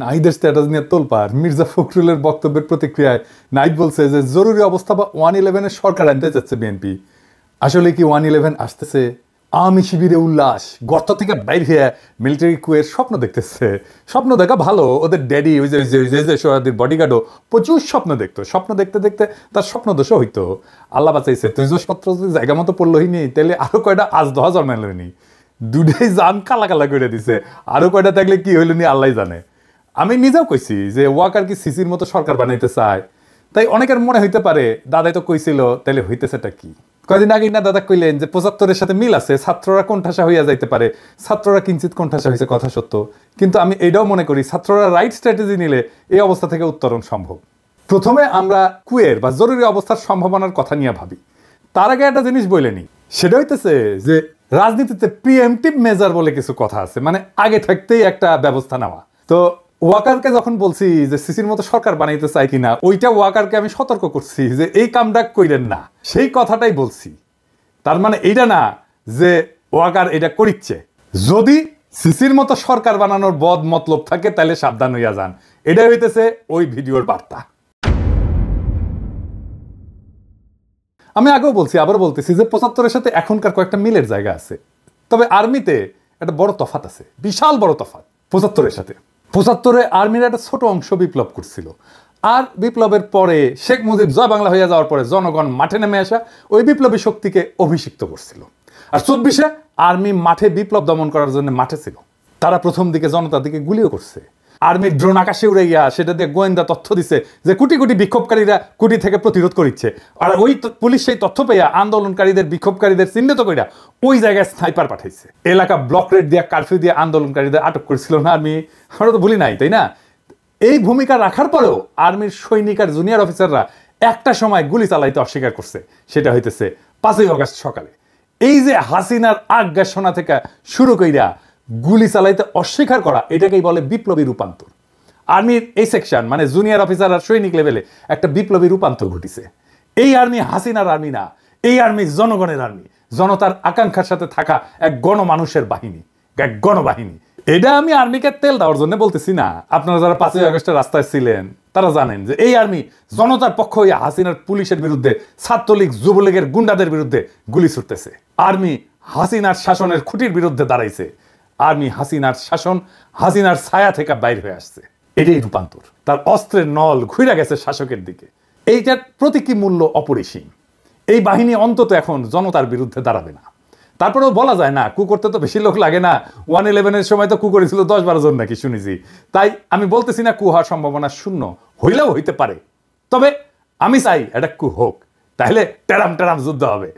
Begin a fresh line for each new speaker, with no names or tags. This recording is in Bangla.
নাহিদের স্ট্যাটাস নিয়ে তোলপাড়। মির্জা ফখরুলের বক্তব্যের প্রতিক্রিয়ায় নাহিদ বলছে যে জরুরি অবস্থা বা 111-এর সরকার আনতে যাচ্ছে বিএনপি। আসলে কি 111 আসতেছে? আওয়ামী শিবিরে উল্লাস, গর্ত থেকে বাইর হয়ে মিলিটারি কুয়ের স্বপ্ন দেখতেছে। স্বপ্ন দেখা ভালো, ওদের ড্যাডি ওই যে সোহাদির বডিগার্ডও প্রচুর স্বপ্ন দেখতো। স্বপ্ন দেখতে দেখতে তার স্বপ্ন দোষও হইতো। আল্লাহ বাঁচাইছে, তেজসপত্র যদি জায়গা মতো পড়লোই নি, তাহলে আরো কয়টা আজ 10 জন্মাইলনি, দুটাই জান কালা কালা করে দিছে। আরো কয়টা থাকলে কি হইল নি আল্লাহ জানে। আমি নিজেও কইছি যে ওয়াকার কি সিসির মতো সরকার বানাইতে চায়। তাই অনেকের মনে হইতে পারে দাদাই তো কইছিল, তাইলে হইতেছেটা কি? কয়দিন আগে না দাদা কইলেন যে 75-এর সাথে মিল আছে, ছাত্ররা কোণঠাসা হইয়া যাইতে পারে। ছাত্ররা কিঞ্চিত কোণঠাসা হয়েছে, কথা সত্য। কিন্তু আমি এটাও মনে করি ছাত্ররা রাইট স্ট্র্যাটেজি নিলে এই অবস্থা থেকে উত্তরণ সম্ভব। প্রথমে আমরা কুয়ের বা জরুরি অবস্থার সম্ভাবনার কথা নিয়ে ভাবি। তার আগে একটা জিনিস বলে নি, সেটা হইতেছে যে রাজনীতিতে প্রিএমটিভ মেজার বলে কিছু কথা আছে, মানে আগে থাকতেই একটা ব্যবস্থা নেওয়া। তো ওয়াকারকে যখন বলছি যে সিসির মতো সরকার বানাইতে চাই কিনা, ওইটা ওয়াকারকে আমি সতর্ক করছি যে এই কামটা কইরেন না, সেই কথাটাই বলছি। তার মানে এইটা না যে ওয়াকার এটা করিচ্ছে। যদি সিসির মতো সরকার বানানোর বদ মতলব থাকে তাহলে সাবধান হইয়া যান, এটাই হইতেছে ওই ভিডিওর বার্তা। আমি আগেও বলছি, আবার বলতেছি যে 75-এর সাথে এখনকার কয়েকটা মিলের জায়গা আছে। তবে আর্মিতে একটা বড় তফাৎ আছে, বিশাল বড় তফাৎ 75-এর সাথে। 75-এ আর্মির একটা ছোট অংশ বিপ্লব করছিল, আর বিপ্লবের পরে শেখ মুজিব জয় বাংলা হইয়া যাওয়ার পরে জনগণ মাঠে নেমে আসা ওই বিপ্লবী শক্তিকে অভিষিক্ত করছিল। আর 24-এ আর্মি মাঠে বিপ্লব দমন করার জন্য মাঠে ছিল। তারা প্রথম দিকে জনতার দিকে গুলিও করছে। আর্মির ড্রোন আকাশে উড়াইয়া সেটা দিয়ে গোয়েন্দা তথ্য দিছে যে কোটি কোটি বিক্ষোভকারীরা কুটি থেকে প্রতিরোধ করিচ্ছে। আর ওই পুলিশ সেই তথ্য পেয়ে আন্দোলনকারীদের বিক্ষোভকারীদের চিহ্নিত কইরা ওই জায়গায় স্নাইপার পাঠাইছে। এলাকা ব্লক রেড দিয়া কারফিউ দিয়ে আন্দোলনকারীদের আটক করেছিল না আর্মি? আমরা তো ভুলি নাই, তাই না? এই ভূমিকা রাখার পরেও আর্মির সৈনিক আর জুনিয়র অফিসাররা একটা সময় গুলি চালাইতে অস্বীকার করছে। সেটা হইতেছে 5ই আগস্ট সকালে। এই যে হাসিনার আজ্ঞাসনা থেকে শুরু কইরা গুলি চালাইতে অস্বীকার করা, এটাকেই বলে বিপ্লবী রূপান্তর। আর্মির এই সেকশন মানে জুনিয়র অফিসার আর সৈনিক লেভেলে একটা বিপ্লবী রূপান্তর ঘটিছে। এই আর্মি হাসিনার আর্মি না, এই আর্মি জনগণের আর্মি, জনতার আকাঙ্ক্ষার সাথে থাকা এক গণমানুষের বাহিনী, এক গণবাহিনী। এটা আমি আর্মিকে তেল দেওয়ার জন্য বলতেছি না। আপনারা যারা 5ই আগস্টের রাস্তায় ছিলেন তারা জানেন যে এই আর্মি জনতার পক্ষ হইয়া হাসিনার পুলিশের বিরুদ্ধে, ছাত্রলীগ যুবলীগের গুন্ডাদের বিরুদ্ধে গুলি ছুটতেছে। আর্মি হাসিনার শাসনের খুঁটির বিরুদ্ধে দাঁড়াইছে। আর্মি হাসিনার শাসন, হাসিনার ছায়া থেকে বাইর হয়ে আসছে। এটাই রূপান্তর। তার অস্ত্রের নল ঘুরে গেছে শাসকের দিকে। এইটার প্রতীকী মূল্য অপরিসীম। এই বাহিনী অন্তত এখন জনতার বিরুদ্ধে দাঁড়াবে না। তারপরেও বলা যায় না, কু করতে তো বেশি লোক লাগে না। 111-এর সময় তো কু করেছিল 10-12 জন নাকি শুনেছি। তাই আমি বলতেছি না কু হওয়ার সম্ভাবনা শূন্য, হইলেও হইতে পারে। তবে আমি চাই এটা কু হোক, তাহলে টেরাম টেরাম যুদ্ধ হবে।